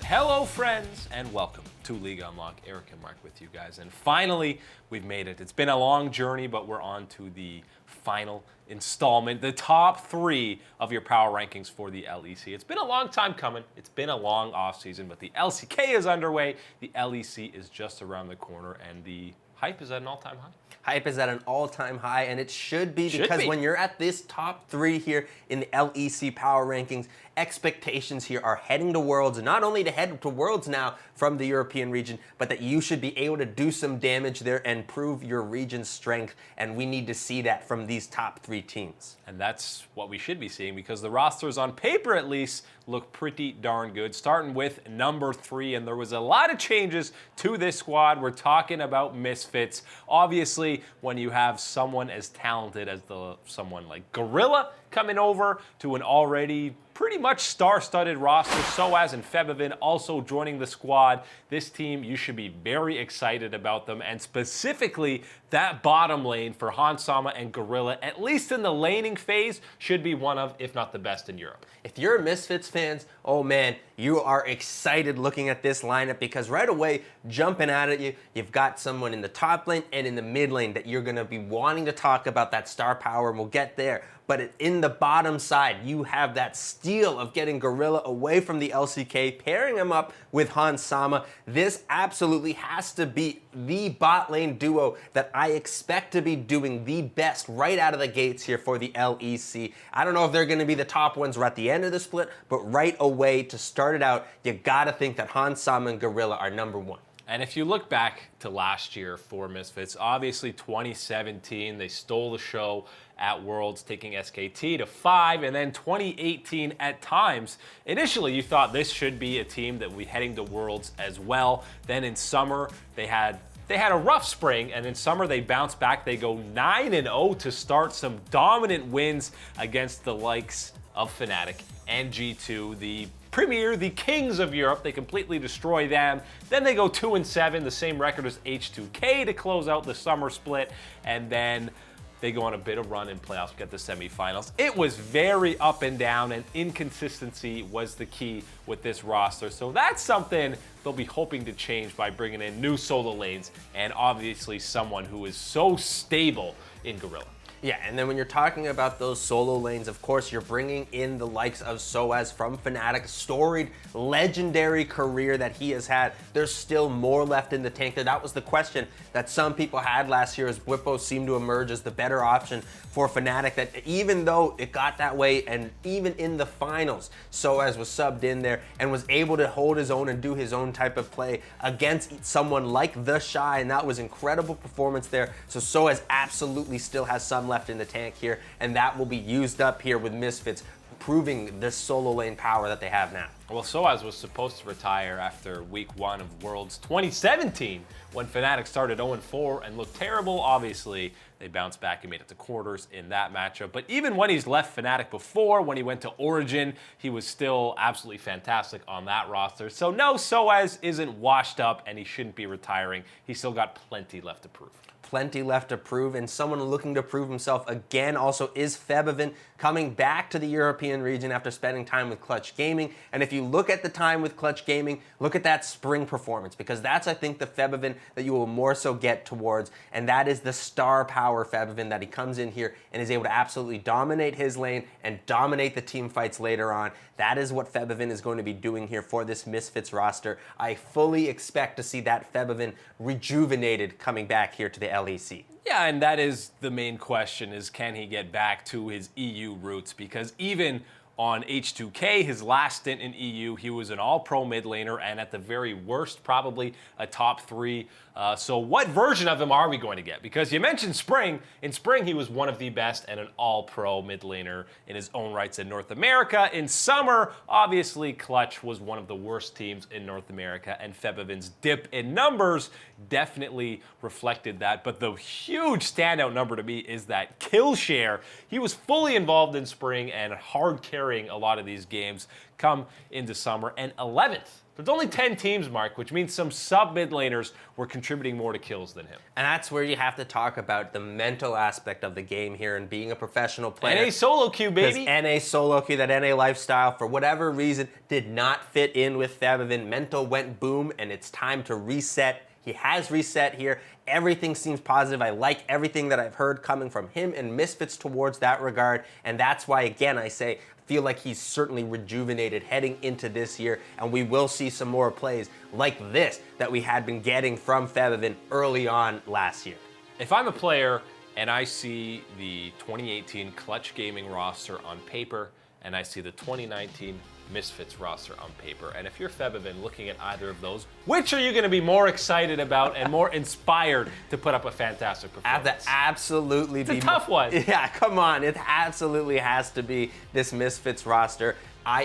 Hello, friends, and welcome to League Unlock. Eric and Mark with you guys. And finally, we've made it. It's been a long journey, but we're on to the final installment, the top 3 of your power rankings for the LEC. It's been a long time coming. It's been a long offseason, but the LCK is underway. The LEC is just around the corner, and the hype is at an all-time high. Hype is at an all-time high, and it should be because when you're at this top 3 here in the LEC power rankings, expectations here are heading to Worlds, not only to head to Worlds now from the European region, but that you should be able to do some damage there and prove your region's strength, and we need to see that from these top 3 teams. And that's what we should be seeing because the rosters on paper at least look pretty darn good, starting with number 3, and there was a lot of changes to this squad. We're talking about Misfits. Obviously, when you have someone as talented as someone like Gorilla coming over to an already pretty much star-studded roster, Soaz and Febivin also joining the squad. This team, you should be very excited about them, and specifically that bottom lane for Hansama and Gorilla, at least in the laning phase, should be one of, if not the best in Europe. If you're Misfits fans, oh man, you are excited looking at this lineup because right away, jumping out at you, you've got someone in the top lane and in the mid lane that you're going to be wanting to talk about that star power, and we'll get there. But in the bottom side, you have that steal of getting Gorilla away from the LCK, pairing him up with Hansama. This absolutely has to be the bot lane duo that I expect to be doing the best right out of the gates here for the LEC. I don't know if they're going to be the top ones right at the end of the split, but right away to start it out, you got to think that Hansama and Gorilla are number 1. And if you look back to last year for Misfits, obviously 2017, they stole the show at Worlds, taking SKT to 5, and then 2018 at times. Initially, you thought this should be a team that would be heading to Worlds as well. Then in summer, they had a rough spring, and in summer they bounced back. They go 9-0 to start, some dominant wins against the likes of Fnatic and G2, the Premier, the kings of Europe. They completely destroy them. Then they go 2-7, the same record as H2K to close out the summer split, and then they go on a bit of run in playoffs, get the semifinals. It was very up and down, and inconsistency was the key with this roster. So that's something they'll be hoping to change by bringing in new solo lanes and obviously someone who is so stable in Gorilla. Yeah, and then when you're talking about those solo lanes, of course, you're bringing in the likes of Soaz from Fnatic, storied, legendary career that he has had. There's still more left in the tank there. That was the question that some people had last year as Bwipo seemed to emerge as the better option for Fnatic, that even though it got that way and even in the finals, Soaz was subbed in there and was able to hold his own and do his own type of play against someone like The Shy, and that was incredible performance there. So Soaz absolutely still has some left in the tank here, and that will be used up here with Misfits, proving this solo lane power that they have now. Well, Soaz was supposed to retire after week 1 of Worlds 2017 when Fnatic started 0-4 and looked terrible. Obviously, they bounced back and made it to quarters in that matchup. But even when he's left Fnatic before, when he went to Origin, he was still absolutely fantastic on that roster. So no, Soaz isn't washed up and he shouldn't be retiring. He's still got plenty left to prove. Plenty left to prove, and someone looking to prove himself again also is Febivin, coming back to the European region after spending time with Clutch Gaming. And if you look at the time with Clutch Gaming, look at that spring performance, because that's, I think, the Febivin that you will more so get towards, and that is the star power Febivin that he comes in here and is able to absolutely dominate his lane and dominate the team fights later on. That is what Febivin is going to be doing here for this Misfits roster. I fully expect to see that Febivin rejuvenated coming back here to the LEC. Yeah, and that is the main question, is can he get back to his EU roots? Because even on H2K, his last stint in EU, he was an all-pro mid laner and at the very worst, probably a top 3. So what version of him are we going to get? Because you mentioned Spring. In Spring, he was one of the best and an all-pro mid laner in his own rights in North America. In Summer, obviously, Clutch was one of the worst teams in North America, and Febivin's dip in numbers definitely reflected that. But the huge standout number to me is that kill share. He was fully involved in Spring and hard carry carrying a lot of these games come into summer. And 11th. There's only 10 teams, Mark, which means some sub-mid laners were contributing more to kills than him. And that's where you have to talk about the mental aspect of the game here and being a professional player. NA solo queue, baby. Because NA solo queue, that NA lifestyle, for whatever reason, did not fit in with Fevivin. Mental went boom, and it's time to reset. He has reset here. Everything seems positive. I like everything that I've heard coming from him and Misfits towards that regard. And that's why, again, I say, feel like he's certainly rejuvenated heading into this year, and we will see some more plays like this that we had been getting from Fevivin early on last year. If I'm a player and I see the 2018 Clutch Gaming roster on paper, and I see the 2019 Misfits roster on paper, and if you're Fevivin looking at either of those, which are you going to be more excited about and more inspired to put up a fantastic performance? Absolutely. It's a tough one. Yeah, come on. It absolutely has to be this Misfits roster.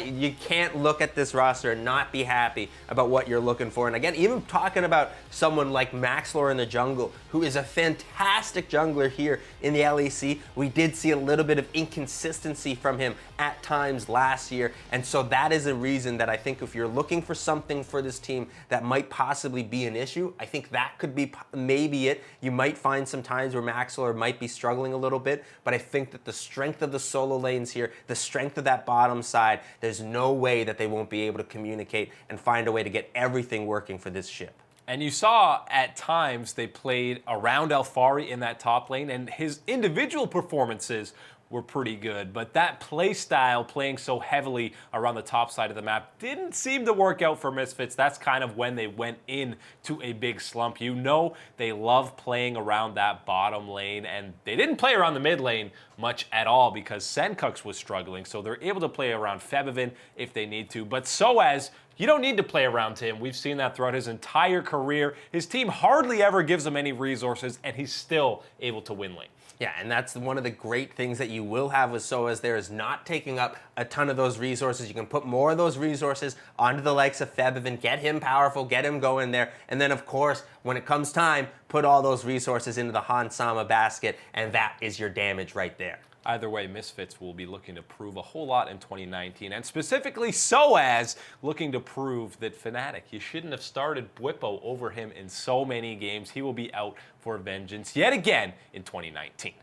You can't look at this roster and not be happy about what you're looking for. And again, even talking about someone like Maxlor in the jungle, who is a fantastic jungler here in the LEC, we did see a little bit of inconsistency from him at times last year. And so that is a reason that I think if you're looking for something for this team that might possibly be an issue, I think that could be maybe it. You might find some times where Maxlor might be struggling a little bit, but I think that the strength of the solo lanes here, the strength of that bottom side, there's no way that they won't be able to communicate and find a way to get everything working for this ship. And you saw at times they played around Alfari in that top lane, and his individual performances were pretty good. But that play style, playing so heavily around the top side of the map, didn't seem to work out for Misfits. That's kind of when they went into a big slump. You know they love playing around that bottom lane, and they didn't play around the mid lane much at all because Senkux was struggling. So they're able to play around Fevivin if they need to. But Soaz, you don't need to play around him. We've seen that throughout his entire career. His team hardly ever gives him any resources, and he's still able to win lane. Yeah, and that's one of the great things that you will have with Soaz there is not taking up a ton of those resources. You can put more of those resources onto the likes of Fevivin, get him powerful, get him going there, and then of course, when it comes time, put all those resources into the Han Sama basket, and that is your damage right there. Either way, Misfits will be looking to prove a whole lot in 2019, and specifically Soaz looking to prove that Fnatic, you shouldn't have started Bwipo over him in so many games. He will be out for vengeance yet again in 2019.